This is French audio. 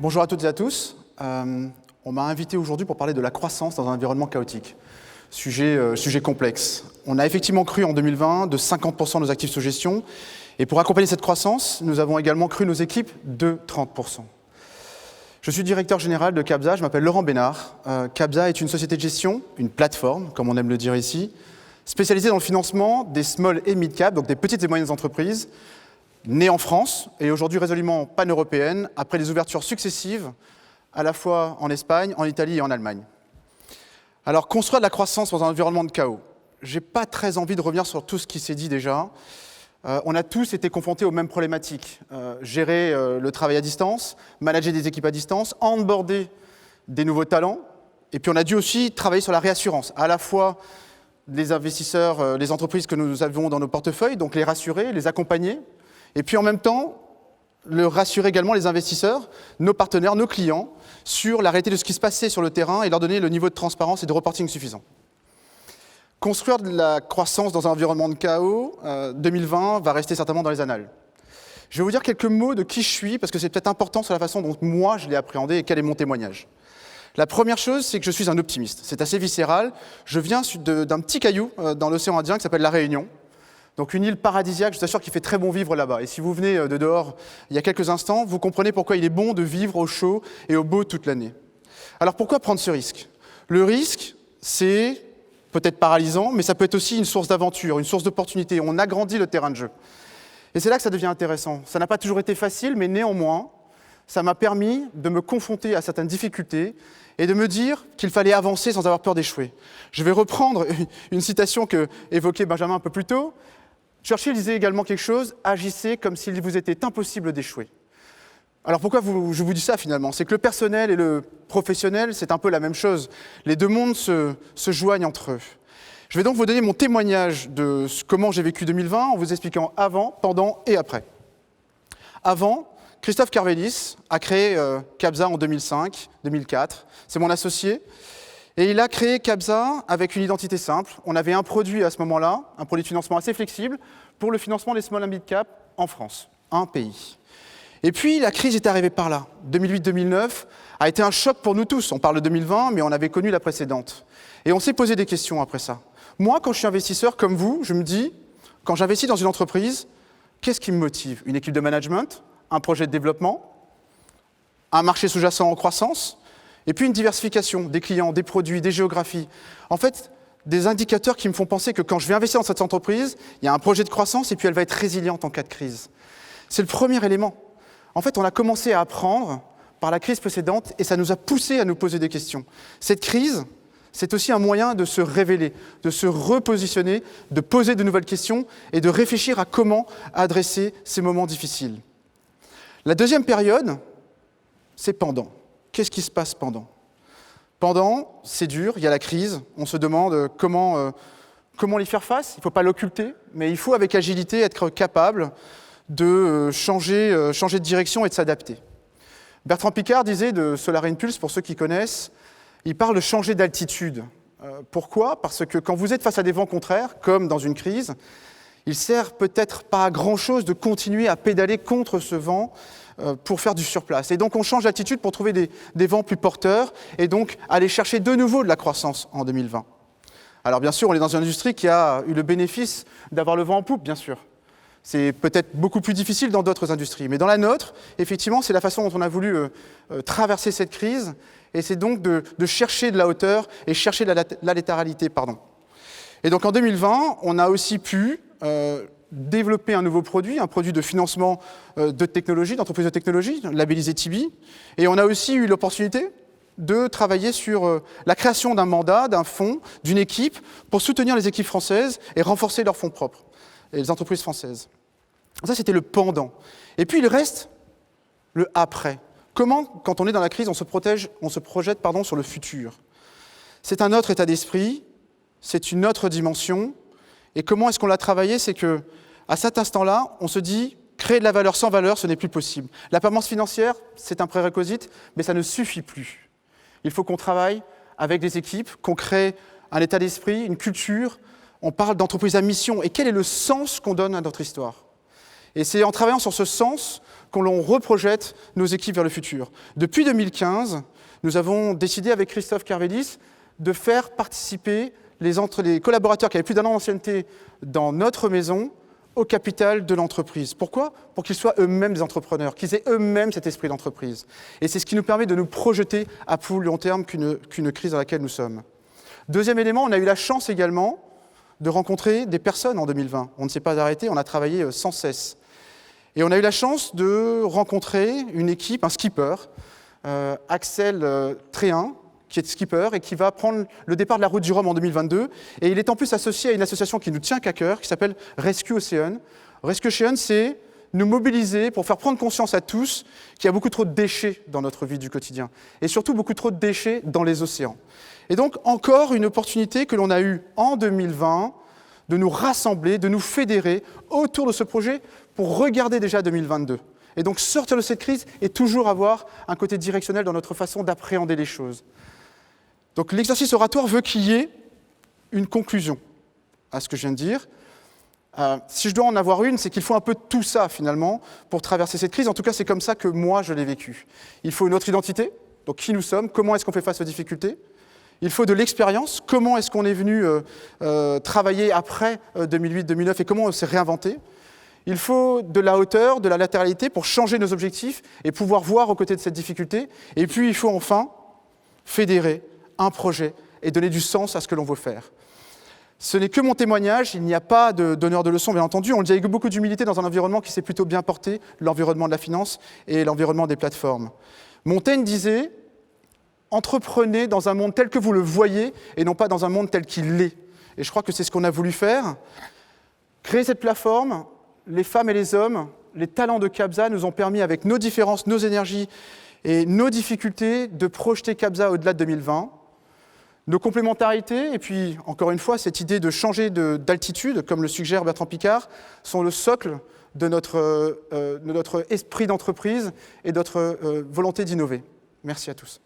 Bonjour à toutes et à tous. On m'a invité aujourd'hui pour parler de la croissance dans un environnement chaotique. Sujet complexe. On a effectivement cru en 2020 de 50% de nos actifs sous gestion. Et pour accompagner cette croissance, nous avons également cru nos équipes de 30%. Je suis directeur général de Cabza, je m'appelle Laurent Bénard. Cabza est une société de gestion, une plateforme, comme on aime le dire ici, spécialisée dans le financement des small et mid-cap, donc des petites et moyennes entreprises, nées en France et aujourd'hui résolument pan-européennes, après des ouvertures successives, à la fois en Espagne, en Italie et en Allemagne. Alors, construire de la croissance dans un environnement de chaos. Je n'ai pas très envie de revenir sur tout ce qui s'est dit déjà. On a tous été confrontés aux mêmes problématiques. Gérer le travail à distance, manager des équipes à distance, onboarder des nouveaux talents. Et puis on a dû aussi travailler sur la réassurance, à la fois les investisseurs, les entreprises que nous avons dans nos portefeuilles, donc les rassurer, les accompagner. Et puis en même temps, rassurer également les investisseurs, nos partenaires, nos clients, sur la réalité de ce qui se passait sur le terrain et leur donner le niveau de transparence et de reporting suffisant. Construire de la croissance dans un environnement de chaos, 2020 va rester certainement dans les annales. Je vais vous dire quelques mots de qui je suis, parce que c'est peut-être important sur la façon dont moi je l'ai appréhendé et quel est mon témoignage. La première chose, c'est que je suis un optimiste. C'est assez viscéral. Je viens d'un petit caillou dans l'océan Indien qui s'appelle La Réunion. Donc une île paradisiaque, je vous assure qu'il fait très bon vivre là-bas. Et si vous venez de dehors il y a quelques instants, vous comprenez pourquoi il est bon de vivre au chaud et au beau toute l'année. Alors pourquoi prendre ce risque ? Le risque, c'est peut-être paralysant, mais ça peut être aussi une source d'aventure, une source d'opportunité. On agrandit le terrain de jeu. Et c'est là que ça devient intéressant. Ça n'a pas toujours été facile, mais néanmoins, ça m'a permis de me confronter à certaines difficultés et de me dire qu'il fallait avancer sans avoir peur d'échouer. Je vais reprendre une citation que évoquait Benjamin un peu plus tôt. Churchill disait également quelque chose, « Agissez comme s'il vous était impossible d'échouer ». Alors pourquoi je vous dis ça finalement ? C'est que le personnel et le professionnel, c'est un peu la même chose. Les deux mondes se joignent entre eux. Je vais donc vous donner mon témoignage de comment j'ai vécu 2020 en vous expliquant avant, pendant et après. Avant, Christophe Carvelis a créé Cabza en 2005-2004. C'est mon associé. Et il a créé Cabza avec une identité simple. On avait un produit à ce moment-là, un produit de financement assez flexible pour le financement des small and mid cap en France, un pays. Et puis la crise est arrivée par là. 2008-2009 a été un choc pour nous tous. On parle de 2020, mais on avait connu la précédente. Et on s'est posé des questions après ça. Moi, quand je suis investisseur comme vous, je me dis, quand j'investis dans une entreprise, qu'est-ce qui me motive ? Une équipe de management ? Un projet de développement ? Un marché sous-jacent en croissance ? Et puis une diversification des clients, des produits, des géographies. En fait, des indicateurs qui me font penser que quand je vais investir dans cette entreprise, il y a un projet de croissance et puis elle va être résiliente en cas de crise. C'est le premier élément. En fait, on a commencé à apprendre par la crise précédente et ça nous a poussé à nous poser des questions. Cette crise, c'est aussi un moyen de se révéler, de se repositionner, de poser de nouvelles questions et de réfléchir à comment adresser ces moments difficiles. La deuxième période, c'est pendant. Qu'est-ce qui se passe pendant ? Pendant, c'est dur, il y a la crise, on se demande comment y faire face. Il ne faut pas l'occulter, mais il faut avec agilité être capable de changer de direction et de s'adapter. Bertrand Piccard disait de Solar Impulse, pour ceux qui connaissent, il parle de changer d'altitude. Pourquoi ? Parce que quand vous êtes face à des vents contraires, comme dans une crise, il sert peut-être pas à grand-chose de continuer à pédaler contre ce vent pour faire du surplace. Et donc on change d'attitude pour trouver des vents plus porteurs et donc aller chercher de nouveau de la croissance en 2020. Alors bien sûr, on est dans une industrie qui a eu le bénéfice d'avoir le vent en poupe, bien sûr. C'est peut-être beaucoup plus difficile dans d'autres industries. Mais dans la nôtre, effectivement, c'est la façon dont on a voulu traverser cette crise. Et c'est donc de chercher de la hauteur et chercher de la latéralité. Et donc en 2020, on a aussi pu développer un nouveau produit, un produit de financement de technologie, d'entreprise de technologie, labellisé Tibi. Et on a aussi eu l'opportunité de travailler sur la création d'un mandat, d'un fonds, d'une équipe pour soutenir les équipes françaises et renforcer leurs fonds propres, et les entreprises françaises. Ça, c'était le pendant. Et puis, il reste le après. Comment, quand on est dans la crise, on se projette sur le futur ? C'est un autre état d'esprit, c'est une autre dimension. Et comment est-ce qu'on l'a travaillé ? C'est qu'à cet instant-là, on se dit, créer de la valeur sans valeur, ce n'est plus possible. La performance financière, c'est un prérequisite, mais ça ne suffit plus. Il faut qu'on travaille avec des équipes, qu'on crée un état d'esprit, une culture. On parle d'entreprise à mission. Et quel est le sens qu'on donne à notre histoire ? Et c'est en travaillant sur ce sens qu'on reprojette nos équipes vers le futur. Depuis 2015, nous avons décidé avec Christophe Kervélis de faire participer les collaborateurs qui avaient plus d'1 an d'ancienneté dans notre maison au capital de l'entreprise. Pourquoi ? Pour qu'ils soient eux-mêmes des entrepreneurs, qu'ils aient eux-mêmes cet esprit d'entreprise. Et c'est ce qui nous permet de nous projeter à plus long terme qu'une crise dans laquelle nous sommes. Deuxième élément, on a eu la chance également de rencontrer des personnes en 2020. On ne s'est pas arrêté, on a travaillé sans cesse. Et on a eu la chance de rencontrer une équipe, un skipper, Axel Tréhin, qui est skipper et qui va prendre le départ de la route du Rhum en 2022. Et il est en plus associé à une association qui nous tient qu'à cœur, qui s'appelle Rescue Ocean. Rescue Ocean, c'est nous mobiliser pour faire prendre conscience à tous qu'il y a beaucoup trop de déchets dans notre vie du quotidien. Et surtout beaucoup trop de déchets dans les océans. Et donc, encore une opportunité que l'on a eue en 2020 de nous rassembler, de nous fédérer autour de ce projet pour regarder déjà 2022. Et donc sortir de cette crise et toujours avoir un côté directionnel dans notre façon d'appréhender les choses. Donc l'exercice oratoire veut qu'il y ait une conclusion à ce que je viens de dire. Si je dois en avoir une, c'est qu'il faut un peu tout ça finalement pour traverser cette crise. En tout cas, c'est comme ça que moi je l'ai vécu. Il faut une autre identité, donc qui nous sommes, comment est-ce qu'on fait face aux difficultés. Il faut de l'expérience, comment est-ce qu'on est venu travailler après 2008-2009 et comment on s'est réinventé. Il faut de la hauteur, de la latéralité pour changer nos objectifs et pouvoir voir aux côtés de cette difficulté. Et puis il faut enfin fédérer un projet et donner du sens à ce que l'on veut faire. Ce n'est que mon témoignage, il n'y a pas de donneur de leçons, bien entendu. On le dit avec beaucoup d'humilité dans un environnement qui s'est plutôt bien porté, l'environnement de la finance et l'environnement des plateformes. Montaigne disait « Entreprenez dans un monde tel que vous le voyez et non pas dans un monde tel qu'il l'est ». Et je crois que c'est ce qu'on a voulu faire. Créer cette plateforme, les femmes et les hommes, les talents de Cabza nous ont permis, avec nos différences, nos énergies et nos difficultés, de projeter Cabza au-delà de 2020. Nos complémentarités, et puis, encore une fois, cette idée de changer d'altitude, comme le suggère Bertrand Piccard, sont le socle de notre esprit d'entreprise et de notre volonté d'innover. Merci à tous.